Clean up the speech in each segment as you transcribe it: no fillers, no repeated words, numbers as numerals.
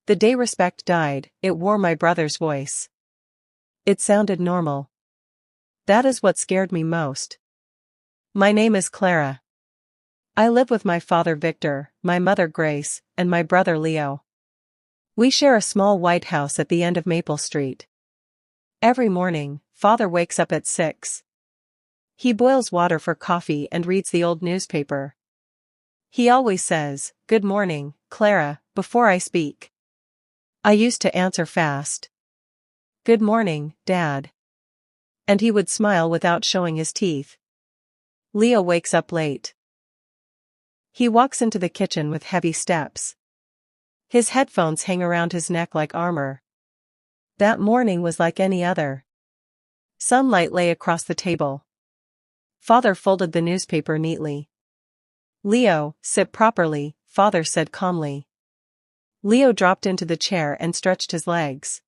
The day respect died, it wore my brother's voice. It sounded normal. That is what scared me most. My name is Clara. I live with my father Victor, my mother Grace, and my brother Leo. We share a small white house at the end of Maple Street. Every morning, father wakes up at 6. He boils water for coffee and reads the old newspaper. He always says, "Good morning, Clara," before I speak. I used to answer fast. "Good morning, Dad." And he would smile without showing his teeth. Leo wakes up late. He walks into the kitchen with heavy steps. His headphones hang around his neck like armor. That morning was like any other. Sunlight lay across the table. Father folded the newspaper neatly. "Leo, sit properly," father said calmly. Leo dropped into the chair and stretched his legs.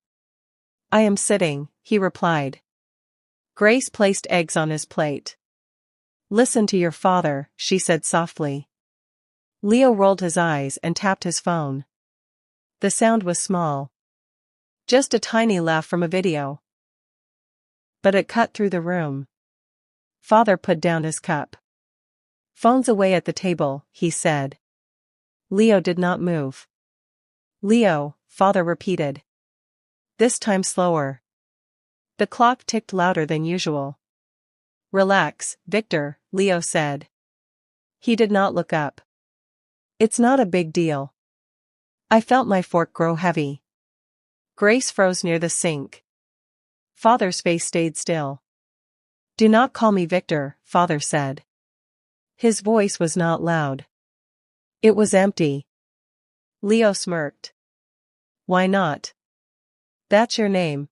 "I am sitting," he replied. Grace placed eggs on his plate. "Listen to your father," she said softly. Leo rolled his eyes and tapped his phone. The sound was small. Just a tiny laugh from a video. But it cut through the room. Father put down his cup. "Phone's away at the table," he said. Leo did not move. "Leo," father repeated. This time slower. The clock ticked louder than usual. "Relax, Victor," Leo said. He did not look up. "It's not a big deal." I felt my fork grow heavy. Grace froze near the sink. Father's face stayed still. "Do not call me Victor," father said. His voice was not loud. It was empty. Leo smirked. "Why not? That's your name."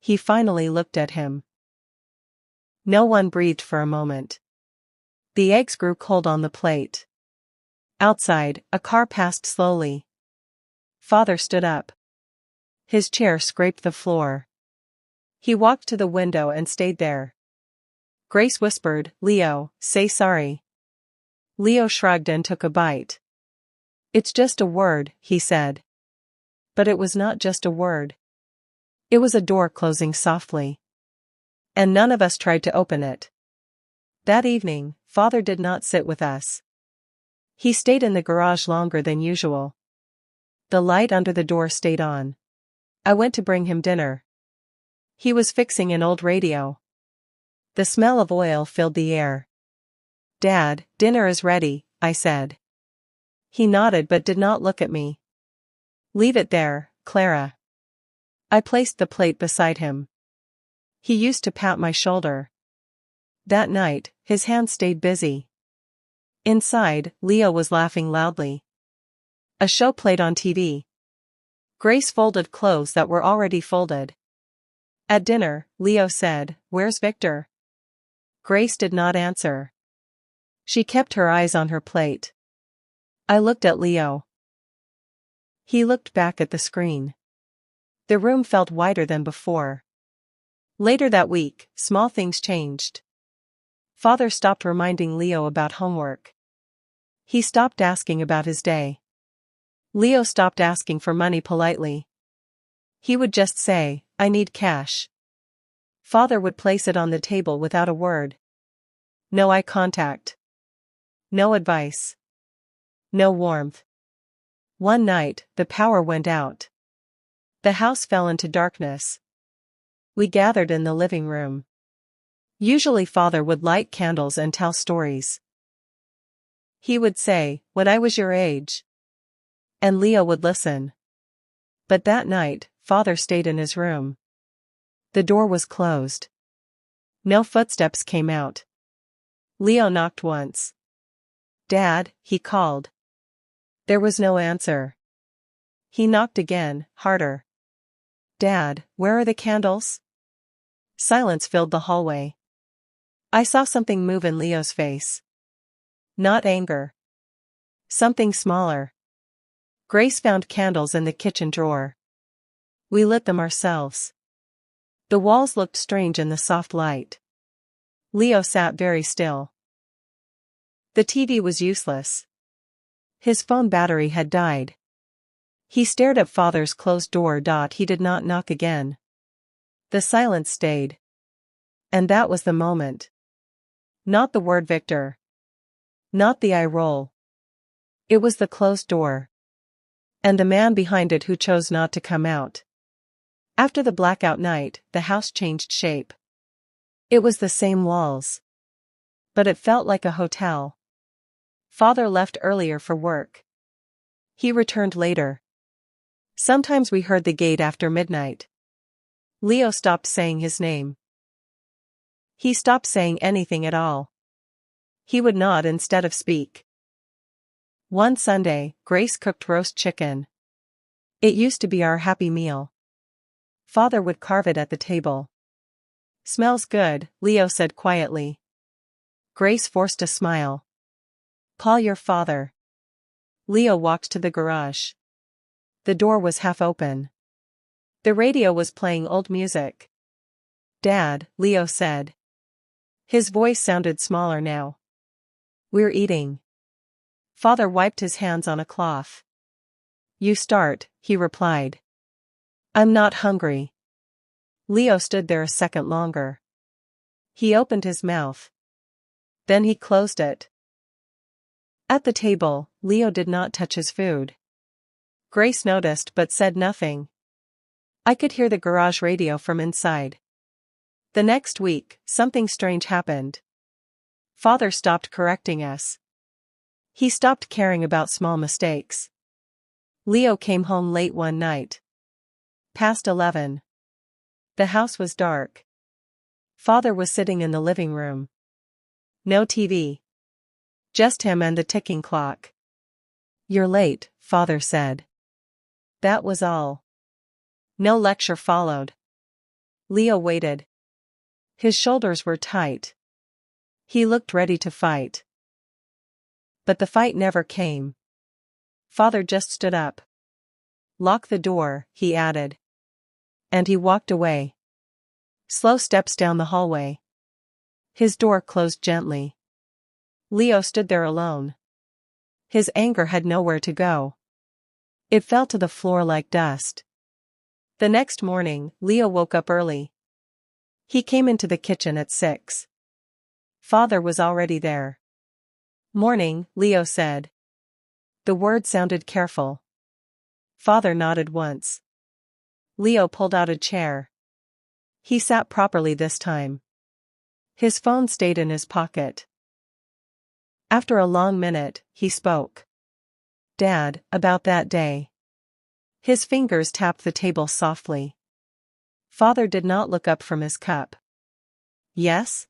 He finally looked at him. No one breathed for a moment. The eggs grew cold on the plate. Outside, a car passed slowly. Father stood up. His chair scraped the floor. He walked to the window and stayed there. Grace whispered, "Leo, say sorry." Leo shrugged and took a bite. "It's just a word," he said. But it was not just a word. It was a door closing softly. And none of us tried to open it. That evening, father did not sit with us. He stayed in the garage longer than usual. The light under the door stayed on. I went to bring him dinner. He was fixing an old radio. The smell of oil filled the air. "Dad, dinner is ready," I said. He nodded but did not look at me. "Leave it there, Clara." I placed the plate beside him. He used to pat my shoulder. That night, his hands stayed busy. Inside, Leo was laughing loudly. A show played on TV. Grace folded clothes that were already folded. At dinner, Leo said, "Where's Victor?" Grace did not answer. She kept her eyes on her plate. I looked at Leo. He looked back at the screen. The room felt wider than before. Later that week, small things changed. Father stopped reminding Leo about homework. He stopped asking about his day. Leo stopped asking for money politely. He would just say, "I need cash." Father would place it on the table without a word. No eye contact. No advice. No warmth. One night, the power went out. The house fell into darkness. We gathered in the living room. Usually father would light candles and tell stories. He would say, "When I was your age." And Leo would listen. But that night, father stayed in his room. The door was closed. No footsteps came out. Leo knocked once. "Dad," he called. There was no answer. He knocked again, harder. "Dad, where are the candles?" Silence filled the hallway. I saw something move in Leo's face. Not anger. Something smaller. Grace found candles in the kitchen drawer. We lit them ourselves. The walls looked strange in the soft light. Leo sat very still. The TV was useless. His phone battery had died. He stared at father's closed door. He did not knock again. The silence stayed. And that was the moment. Not the word Victor. Not the eye roll. It was the closed door. And the man behind it who chose not to come out. After the blackout night, the house changed shape. It was the same walls. But it felt like a hotel. Father left earlier for work. He returned later. Sometimes we heard the gate after midnight. Leo stopped saying his name. He stopped saying anything at all. He would nod instead of speak. One Sunday, Grace cooked roast chicken. It used to be our happy meal. Father would carve it at the table. "Smells good," Leo said quietly. Grace forced a smile. "Call your father." Leo walked to the garage. The door was half open. The radio was playing old music. "Dad," Leo said. His voice sounded smaller now. "We're eating." Father wiped his hands on a cloth. "You start," he replied. "I'm not hungry." Leo stood there a second longer. He opened his mouth. Then he closed it. At the table, Leo did not touch his food. Grace noticed but said nothing. I could hear the garage radio from inside. The next week, something strange happened. Father stopped correcting us. He stopped caring about small mistakes. Leo came home late one night. Past 11. The house was dark. Father was sitting in the living room. No TV. Just him and the ticking clock. "You're late," Father said. That was all. No lecture followed. Leo waited. His shoulders were tight. He looked ready to fight. But the fight never came. Father just stood up. "Lock the door," he added. And he walked away. Slow steps down the hallway. His door closed gently. Leo stood there alone. His anger had nowhere to go. It fell to the floor like dust. The next morning, Leo woke up early. He came into the kitchen at 6. Father was already there. "Morning," Leo said. The word sounded careful. Father nodded once. Leo pulled out a chair. He sat properly this time. His phone stayed in his pocket. After a long minute, he spoke. "Dad, about that day." His fingers tapped the table softly. Father did not look up from his cup. "Yes?"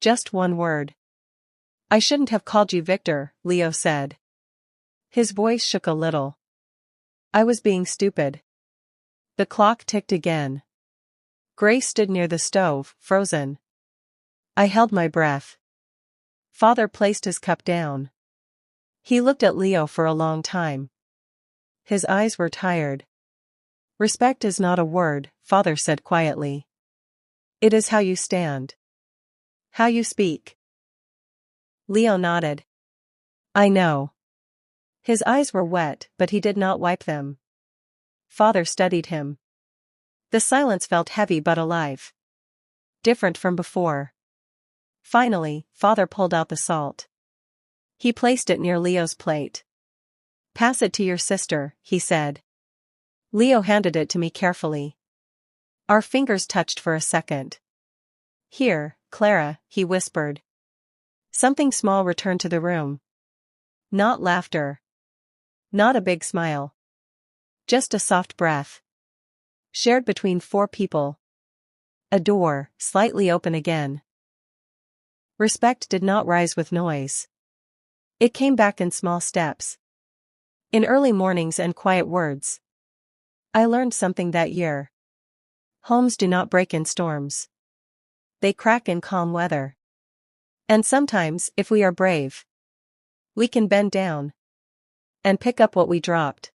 "Just one word." "I shouldn't have called you Victor," Leo said. His voice shook a little. "I was being stupid." The clock ticked again. Grace stood near the stove, frozen. I held my breath. Father placed his cup down. He looked at Leo for a long time. His eyes were tired. "Respect is not a word," Father said quietly. "It is how you stand. How you speak." Leo nodded. "I know." His eyes were wet, but he did not wipe them. Father studied him. The silence felt heavy but alive. Different from before. Finally, Father pulled out the salt. He placed it near Leo's plate. "Pass it to your sister," he said. Leo handed it to me carefully. Our fingers touched for a second. "Here, Clara," he whispered. Something small returned to the room. Not laughter. Not a big smile. Just a soft breath. Shared between 4 people. A door, slightly open again. Respect did not rise with noise. It came back in small steps. In early mornings and quiet words. I learned something that year. Homes do not break in storms. They crack in calm weather. And sometimes, if we are brave, we can bend down and pick up what we dropped.